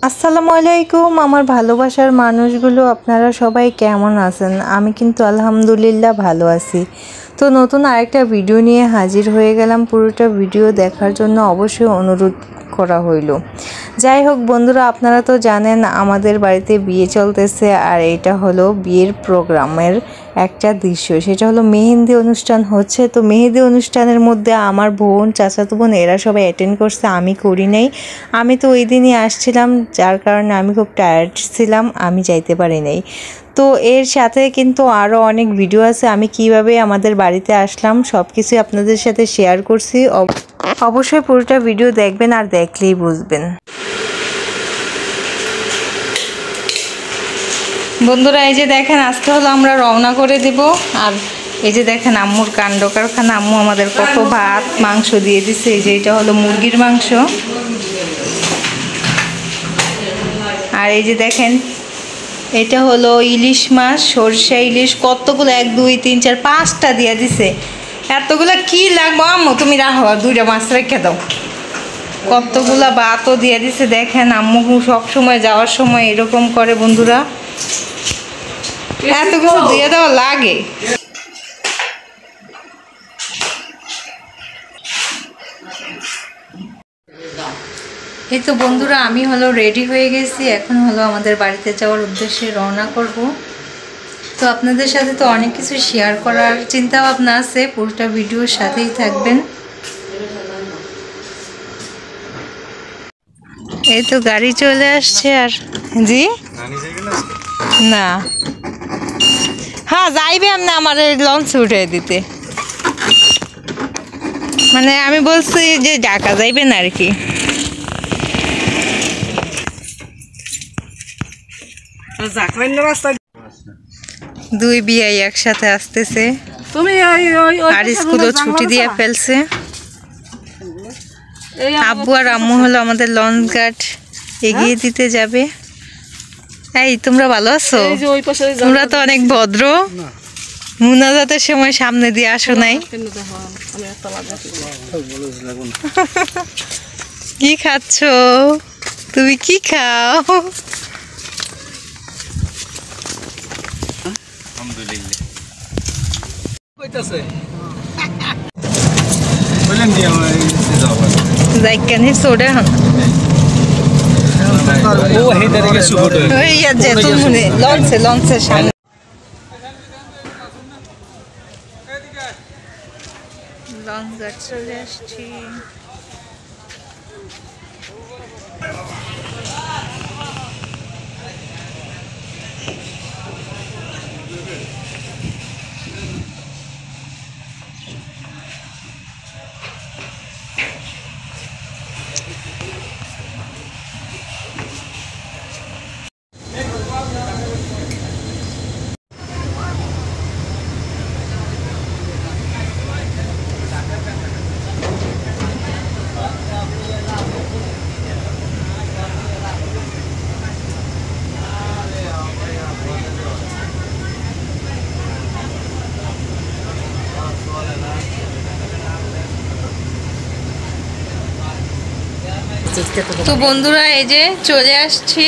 আসসালামু আলাইকুম আমার ভালোবাসার মানুষগুলো, আপনারা সবাই কেমন আছেন? আমি কিন্তু আলহামদুলিল্লাহ ভালো আছি। তো নতুন আরেকটা ভিডিও নিয়ে হাজির হয়ে গেলাম। পুরোটা ভিডিও দেখার জন্য অবশ্যই অনুরোধ করা হইল। যাই হোক বন্ধুরা, আপনারা তো জানেন আমাদের বাড়িতে বিয়ে চলতেছে, আর এটা হলো বিয়ের প্রোগ্রামের একটা দৃশ্য। সেটা হলো মেহেন্দি অনুষ্ঠান হচ্ছে। তো মেহেন্দি অনুষ্ঠানের মধ্যে আমার বোন, চাচাতো বোন এরা সবাই অ্যাটেন্ড করছে, আমি করি নাই। আমি তো ওই দিনই আসছিলাম, যার কারণে আমি খুব টায়ার্ড ছিলাম, আমি যাইতে পারি নাই। তো এর সাথে কিন্তু আরও অনেক ভিডিও আছে, আমি কিভাবে আমাদের বাড়িতে আসলাম সব কিছুই আপনাদের সাথে শেয়ার করছি। অবশ্যই পুরোটা ভিডিও দেখবেন, আর দেখলেই বুঝবেন। বন্ধুরা এই যে দেখেন, আজকে হলো আমরা রওনা করে দিব। আর এই যে দেখেন আম্মুর কাণ্ড কারখানা, আম্মু আমাদের কত ভাত মাংস দিয়ে দিছে। এই যে এটা হলো মুরগির মাংস, আর এই যে দেখেন এটা হলো ইলিশ মাছ, সরষে ইলিশ, কতগুলো 1 2 3 4 5টা দিয়ে দিছে। এতগুলো কি লাগবো আম্মু, তুমি রাখো, আর 2টা মাছ রেখে দাও। কতগুলা ভাতও দিয়ে দিছে। দেখেন আম্মু সবসময় যাওয়ার সময় এরকম করে বন্ধুরা, এত কিছু দিয়ে দেওয়া লাগে। এই তো বন্ধুরা, আমি হলো রেডি হয়ে গেছি, এখন হলো আমাদের বাড়িতে যাওয়ার উদ্দেশ্যে রওনা করব। তো আপনাদের সাথে তো অনেক কিছু শেয়ার করার চিন্তা ভাবনা আছে, পুরোটা ভিডিওর সাথেই থাকবেন। এই তো গাড়ি চলে আসছে। আর জি না, হ্যাঁ যাইবে না, আমার লঞ্চ উঠে দিতে, মানে আমি বলছি যে ঢাকা যাইবেন আর কি। দুই বিয়াই একসাথে আসতেছে, আর স্কুলও ছুটি দিয়ে ফেলছে। আব্বু আর আম্মু হলো আমাদের লঞ্চ ঘাট এগিয়ে দিতে যাবে। এই তোমরা ভালো আছো? তোমরা তো অনেক ভদ্র, মুনাজাতের সময় সামনে দিয়ে আসো নাই। কি খাচ্ছ তুমি? কি খাও? সোডা লঞ্চের সামনে লঞ্চ চলে আসছি। তো বন্ধুরা এই যে চলে আসছি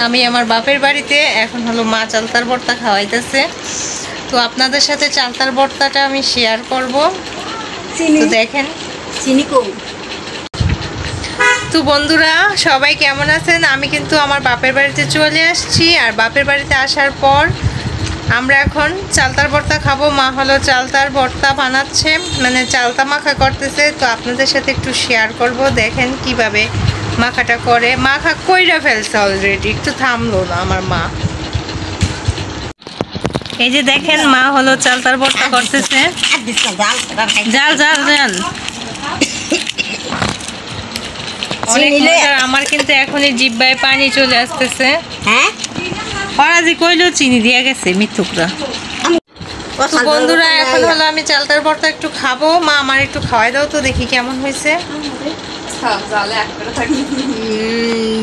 আমি আমার বাপের বাড়িতে। এখন হলো মা চালতার ভর্তা খাওয়াইতেছে, তো আপনাদের সাথে চালতার ভর্তাটা আমি শেয়ার করব। তো দেখেন তো বন্ধুরা সবাই কেমন আছেন? আমি কিন্তু আমার বাপের বাড়িতে চলে আসছি, আর বাপের বাড়িতে আসার পর আমরা এখন চালতার ভর্তা খাবো। মা হলো চালতার ভর্তা বানাচ্ছে, মানে চালতা মাখা করতেছে। তো আপনাদের সাথে একটু শেয়ার করব, দেখেন কিভাবে মাখাটা করে। মাখা কইরা ফেলছে অলরেডি, একটু থামলো না আমার মা। এই যে দেখেন মা হলো চালতার ভর্তা করতেছে। জাল জাল জাল অনেক মজার। আমার কিন্তু এখনই জিহ্বায় পানি চলে আসতেছে। হ্যাঁ পরাজি কইলেও চিনি দিয়ে গেছে মিথ্যুকরা। বন্ধুরা এখন হলো আমি চালতার ভর্তা একটু খাবো, মা আমার একটু খাওয়াই দাও তো, দেখি কেমন হয়েছে।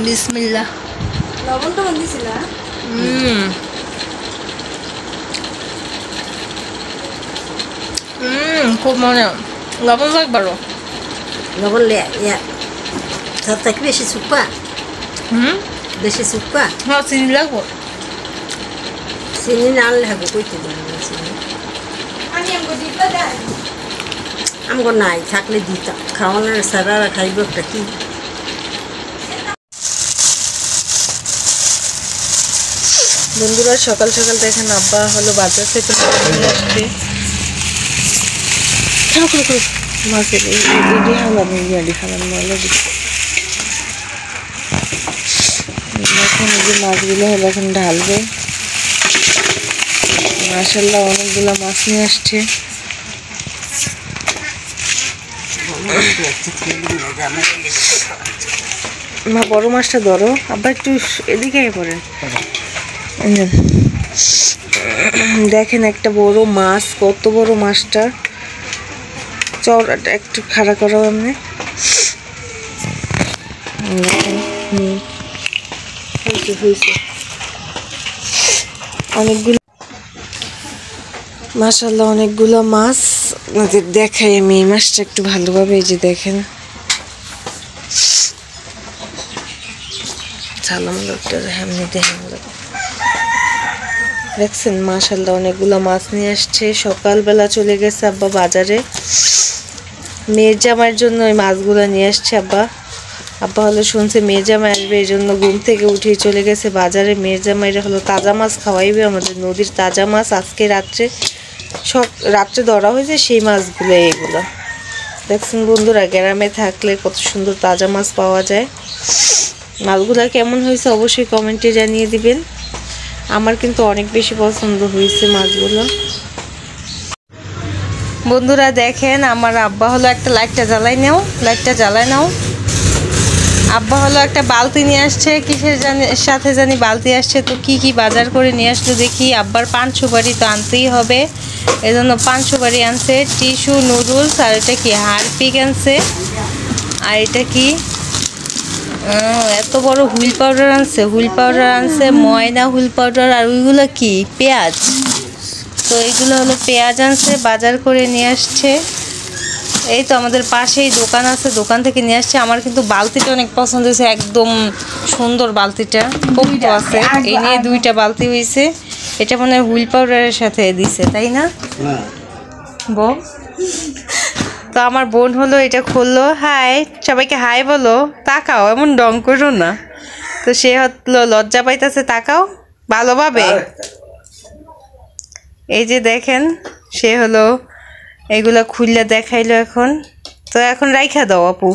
বিসমিল্লাহ। লবণ তো দিছিল। খুব মজা। লবণ লাগবারও লবণ বেশি সুপা। বেশি সুক্কা হ্যাঁ চিনি লাগবো চিনি না আনলে হবে কইতে পারবো চিনি আমগো নাই থাকলে দিতাম খাওয়ানোর সারা খাইব একটা কি বন্ধুরা সকাল সকাল দেখেন আব্বা হলো বাজার থেকে নিয়ে আসছে মাছের এডি হালাম ইয়াডি হালাম অলরেডি এখন এই যে মাছগুলো হলো এখন ঢালবে মাশাআল্লাহ অনেকগুলো মাছ নিয়ে আসছে মা বড় মাছটা ধরো আব্বা একটু এদিকে পড়েন দেখেন একটা বড় মাছ কত বড় মাছটা চওড়াটা একটু খাড়া করো আপনি অনেকগুলো মাশাআল্লাহ অনেকগুলো মাছ আপনাদের দেখাই আমি এই মাছটা একটু ভালোভাবে এই যে দেখেন দেখছেন মাশাআল্লাহ অনেকগুলো মাছ নিয়ে আসছে সকালবেলা চলে গেছে আব্বা বাজারে মেয়ের জামাইয়ের জন্য ওই মাছগুলো নিয়ে আসছে আব্বা হলো শুনছে মেয়ের জামাই আসবে এই জন্য ঘুম থেকে উঠে চলে গেছে বাজারে মেয়ের জামাইরা হলো তাজা মাছ খাওয়াইবে আমাদের নদীর তাজা মাছ আজকে রাত্রে ধরা হয়েছে সেই মাছগুলো এগুলো দেখছেন বন্ধুরা গ্রামে থাকলে কত সুন্দর তাজা মাছ পাওয়া যায় মাছগুলো কেমন হয়েছে অবশ্যই কমেন্টে জানিয়ে দিবেন আমার কিন্তু অনেক বেশি পছন্দ হয়েছে মাছগুলো বন্ধুরা দেখেন আমার আব্বা হলো একটা লাইটটা জ্বালাই নাও আব্বা হলো একটা বালতি নিয়ে আসছে কিসের সাথে জানি বালতি আসছে তো কি বাজার করে নিয়ে আসলো দেখি আব্বার পান সুপারি তো আনতেই হবে এজন্য পান সুপারি আনছে টিস্যু নুডলস আর এটা কি হারপিক আনছে আর এটা কি এত বড় হুইল পাউডার আনছে ময়না হুইল পাউডার আর ওইগুলো কি পেঁয়াজ তো এইগুলো হলো পেঁয়াজ আনছে বাজার করে নিয়ে আসছে এই তো আমাদের পাশেই দোকান আছে দোকান থেকে নিয়ে আসছে আমার কিন্তু বালতিটা অনেক পছন্দ হয়েছে একদম সুন্দর বালতিটা পোক্ত আছে এই নিয়ে দুইটা বালতি হয়েছে এটা মনে হয় হুইল পাউডারের সাথে দিছে তাই না বল তো আমার বোন হলো এটা খুললো হাই সবাইকে হাই বলো তাকাও এমন ডং করো না তো সে হলো লজ্জা পাইতেছে তাকাও ভালোভাবে এই যে দেখেন সে হলো এগুলা খুললে দেখাইলো এখন তো এখন রাইখা দাও আপু